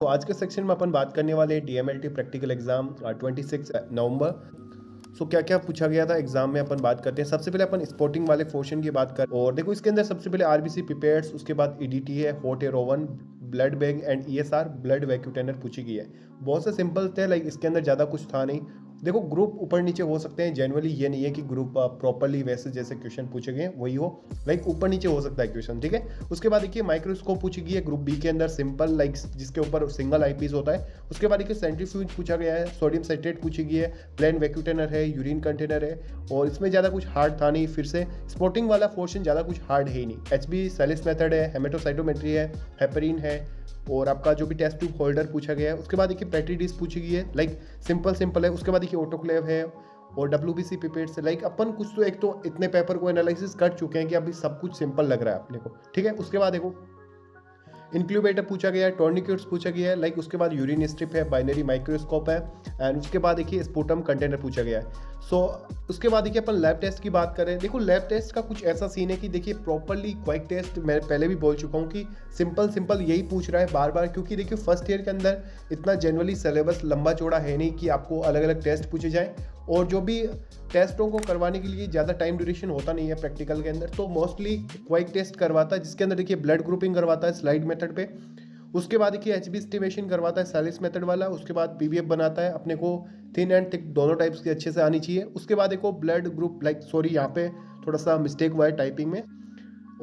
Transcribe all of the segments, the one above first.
तो आज के सेक्शन में अपन बात करने वाले हैं डीएमएलटी प्रैक्टिकल एग्जाम 26 नवंबर। क्या क्या पूछा गया था एग्जाम में अपन बात करते हैं। सबसे पहले अपन स्पोर्टिंग वाले पोर्शन की बात कर और देखो इसके अंदर सबसे पहले आरबीसी पिपेट्स, उसके बाद ईडीटी है, hot air oven, blood bag and ESR blood vacutainer पूछी गई है। बहुत से सिंपल थे, लाइक इसके अंदर ज़्यादा कुछ था नहीं। देखो ग्रुप ऊपर नीचे हो सकते हैं, जनरली ये नहीं है कि ग्रुप प्रॉपरली वैसे जैसे क्वेश्चन पूछे गए वही हो, लाइक ऊपर नीचे हो सकता है क्वेश्चन, ठीक है। उसके बाद देखिए माइक्रोस्कोप पूछी गई है ग्रुप बी के अंदर, सिंपल लाइक जिसके ऊपर सिंगल आईपीस होता है। उसके बाद देखिए सेंट्रीफ्यूज पूछा गया है, सोडियम साइट्रेट पूछी गई है, प्लेन वैक्यूटेनर है, यूरिन कंटेनर है, और इसमें ज़्यादा कुछ हार्ड था नहीं। फिर से स्पोर्टिंग वाला पोर्शन ज़्यादा कुछ हार्ड है ही नहीं। एचबी सेलिस मेथड है, हेमेटोसाइटोमेट्री है, हेपरिन है, और आपका जो भी टेस्ट ट्यूब होल्डर पूछा गया है। उसके बाद देखिए पेट्री डिश पूछी गई है, लाइक सिंपल है। उसके बाद देखिए ऑटोक्लेव है और डब्ल्यूबीसी पिपेट्स है। लाइक अपन कुछ तो एक तो इतने पेपर को एनालिसिस कर चुके हैं कि अभी सब कुछ सिंपल लग रहा है अपने को, ठीक है। उसके बाद देखो इंक्यूबेटर पूछा गया है, टॉर्निकेट्स पूछा गया है, लाइक उसके बाद यूरिन स्ट्रिप है, बाइनरी माइक्रोस्कोप है, एंड उसके बाद देखिए स्पुटम कंटेनर पूछा गया है। उसके बाद देखिए अपन लैब टेस्ट की बात करें। देखो लैब टेस्ट का कुछ ऐसा सीन है कि देखिए प्रॉपरली क्वाइक टेस्ट मैं पहले भी बोल चुका हूँ कि सिंपल यही पूछ रहा है बार बार, क्योंकि देखिए फर्स्ट ईयर के अंदर इतना जनरली सिलेबस लंबा चौड़ा है नहीं कि आपको अलग अलग टेस्ट पूछे जाएँ, और जो भी टेस्टों को करवाने के लिए ज़्यादा टाइम ड्यूरेशन होता नहीं है प्रैक्टिकल के अंदर, तो मोस्टली क्वाइक टेस्ट करवाता है, जिसके अंदर देखिए ब्लड ग्रुपिंग करवाता है स्लाइड मेथड पे। उसके बाद देखिए एचबी एस्टिमेशन करवाता है सैलिस मेथड वाला। उसके बाद पीवीएफ बनाता है, अपने को थिन एंड थिक दोनों टाइप्स की अच्छे से आनी चाहिए। उसके बाद देखो ब्लड ग्रुप, लाइक सॉरी यहाँ पे थोड़ा सा मिस्टेक हुआ है टाइपिंग में,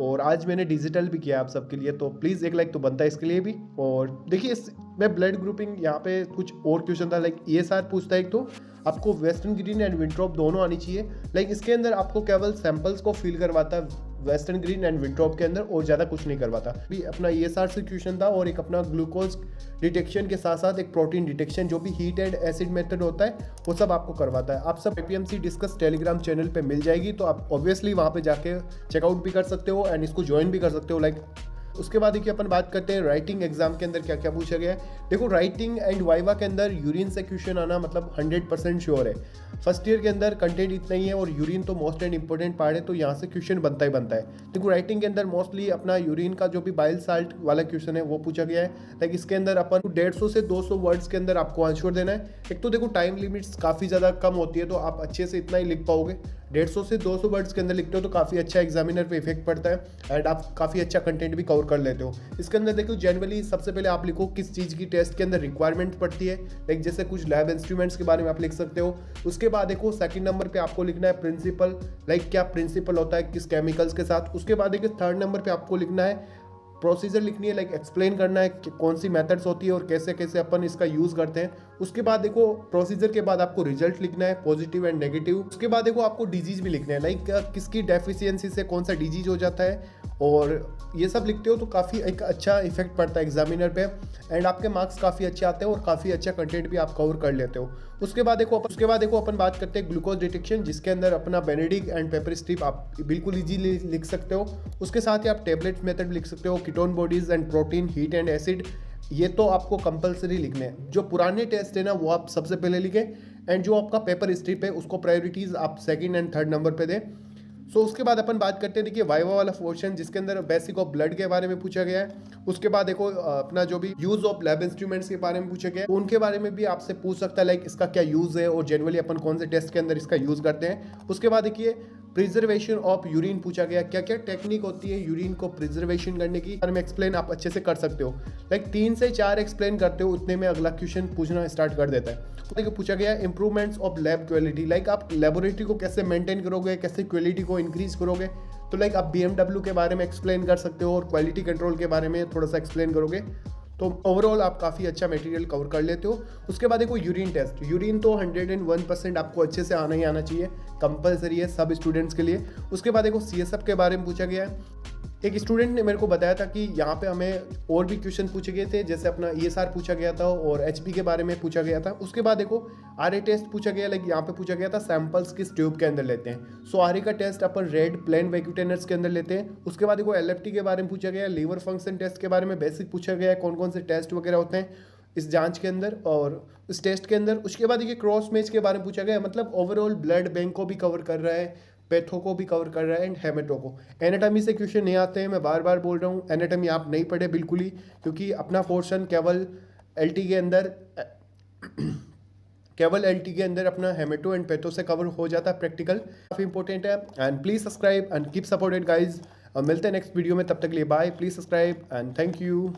और आज मैंने डिजिटल भी किया आप सबके लिए, तो प्लीज़ एक लाइक तो बनता है इसके लिए भी। और देखिए इस मैं ब्लड ग्रुपिंग यहाँ पे कुछ और क्वेश्चन था, लाइक ईएसआर पूछता है एक, तो आपको वेस्टर्न ग्रीन एंड विंट्रोप दोनों आनी चाहिए। लाइक इसके अंदर आपको केवल सैंपल्स को फिल करवाता है वेस्टर्न ग्रीन एंड विंट्रोप के अंदर, और ज़्यादा कुछ नहीं करवाता। भी अपना ईएसआर से क्वेश्चन था, और एक अपना ग्लूकोज डिटेक्शन के साथ साथ एक प्रोटीन डिटेक्शन, जो भी हीट एंड एसिड मेथड होता है वो सब आपको करवाता है। आप सब एपीएमसी डिस्कस टेलीग्राम चैनल पे मिल जाएगी, तो आप ऑब्वियसली वहाँ पे जाके चेकआउट भी कर सकते हो एंड इसको ज्वाइन भी कर सकते हो, लाइक। उसके बाद देखिए अपन बात करते हैं राइटिंग एग्जाम के अंदर क्या क्या पूछा गया है। देखो राइटिंग एंड वाइवा के अंदर यूरिन से क्वेश्चन आना मतलब 100% श्योर है। फर्स्ट ईयर के अंदर कंटेंट इतना ही है, और यूरिन तो मोस्ट एंड इंपॉर्टेंट पार्ट है, तो यहाँ से क्वेश्चन बनता ही बनता है। देखो राइटिंग के अंदर मोस्टली अपना यूरिन का जो भी बाइल साल्ट वाला क्वेश्चन है वो पूछा गया है। लाइक इसके अंदर अपन 150 से 200 वर्ड्स के अंदर आपको आंसर देना है। एक तो देखो टाइम लिमिट्स काफ़ी ज़्यादा कम होती है, तो आप अच्छे से इतना ही लिख पाओगे। 150 से 200 वर्ड्स के अंदर लिखते हो तो काफ़ी अच्छा एग्जामिनर पे इफेक्ट पड़ता है, एंड आप काफ़ी अच्छा कंटेंट भी कवर कर लेते हो। इसके अंदर देखो जनरली सबसे पहले आप लिखो किस चीज़ की टेस्ट के अंदर रिक्वायरमेंट पड़ती है, लाइक जैसे कुछ लैब इंस्ट्रूमेंट्स के बारे में आप लिख सकते हो। उसके बाद देखो सेकंड नंबर पे आपको लिखना है प्रिंसिपल, लाइक क्या प्रिंसिपल होता है किस केमिकल्स के साथ। उसके बाद देखिए थर्ड नंबर पे आपको लिखना है प्रोसीजर लिखनी है, लाइक एक्सप्लेन करना है कि कौन सी मेथड्स होती है और कैसे कैसे अपन इसका यूज़ करते हैं। उसके बाद देखो प्रोसीजर के बाद आपको रिजल्ट लिखना है, पॉजिटिव एंड नेगेटिव। उसके बाद देखो आपको डिजीज भी लिखना है, लाइक किसकी डेफिशिएंसी से कौन सा डिजीज हो जाता है, और ये सब लिखते हो तो काफ़ी एक अच्छा इफेक्ट पड़ता है एग्जामिनर पे, एंड आपके मार्क्स काफ़ी अच्छे आते हैं और काफ़ी अच्छा कंटेंट भी आप कवर कर लेते हो। उसके बाद देखो अपन बात करते हैं ग्लूकोज डिटेक्शन, जिसके अंदर अपना बेनेडिक एंड पेपर स्ट्रिप आप बिल्कुल ईजीली लिख सकते हो। उसके साथ ही आप टेबलेट मेथड लिख सकते हो, ketone bodies and protein, heat and acid, ये तो आपको कंपलसरी लिखने हैं। जो पुराने टेस्ट है ना वो आप सबसे पहले लिखें, एंड जो आपका पेपर स्ट्रिप है उसको प्रायोरिटीज़ आप सेकंड एंड थर्ड नंबर पे दें। उसके बाद अपन बात करते हैं देखिए वाइवा वाला पोर्शन, जिसके अंदर बेसिक ऑफ ब्लड के बारे में पूछा गया है। उसके बाद देखो अपना जो भी यूज ऑफ लैब इंस्ट्रूमेंट्स के बारे में पूछा गया है, तो उनके बारे में भी आपसे पूछ सकता है, लाइक इसका क्या यूज है और जनरली अपन कौन से टेस्ट के अंदर इसका यूज करते हैं। उसके बाद देखिए प्रिजर्वेशन ऑफ यूरिन पूछा गया, क्या क्या टेक्निक होती है यूरिन को प्रिजर्वेशन करने की, बारे में एक्सप्लेन आप अच्छे से कर सकते हो। लाइक 3 से 4 एक्सप्लेन करते हो उतने में अगला क्वेश्चन पूछना स्टार्ट कर देता है। देखिए पूछा गया improvements of lab quality, like आप लेबोरेटरी को कैसे मेंटेन करोगे, कैसे क्वालिटी को इंक्रीज करोगे। तो लाइक आप BMW के बारे में एक्सप्लेन कर सकते हो, और क्वालिटी कंट्रोल के बारे में थोड़ा सा एक्सप्लेन करोगे, तो ओवरऑल आप काफ़ी अच्छा मटेरियल कवर कर लेते हो। उसके बाद देखो यूरिन टेस्ट, यूरिन तो 101% आपको अच्छे से आना ही आना चाहिए, कंपलसरी है सब स्टूडेंट्स के लिए। उसके बाद देखो CSF के बारे में पूछा गया है। एक स्टूडेंट ने मेरे को बताया था कि यहाँ पे हमें और भी क्वेश्चन पूछे गए थे, जैसे अपना ESR पूछा गया था और HP के बारे में पूछा गया था। उसके बाद देखो RA टेस्ट पूछा गया, लाइक यहाँ पे पूछा गया था सैंपल्स किस ट्यूब के अंदर लेते हैं। RA का टेस्ट अपन रेड प्लेन वैक्यूटेनर्स के अंदर लेते हैं। उसके बाद देखो LFT के बारे में पूछा गया, लीवर फंक्शन टेस्ट के बारे में बेसिक पूछा गया है, कौन कौन से टेस्ट वगैरह होते हैं इस जांच के अंदर और इस टेस्ट के अंदर। उसके बाद देखिए क्रॉस मैच के बारे में पूछा गया, मतलब ओवरऑल ब्लड बैंक को भी कवर कर रहा है, पैथो को भी कवर कर रहा है, एंड हेमेटो को। एनाटॉमी से क्वेश्चन नहीं आते हैं, मैं बार बार बोल रहा हूँ एनाटॉमी आप नहीं पढ़े बिल्कुल ही, क्योंकि अपना पोर्शन केवल एलटी के अंदर केवल एलटी के अंदर अपना हेमेटो एंड पैथो से कवर हो जाता है प्रैक्टिकल, काफ़ी इंपॉर्टेंट है। And please subscribe and keep supported guys. मिलते हैं नेक्स्ट वीडियो में, तब तक के लिए bye. Please subscribe and thank you.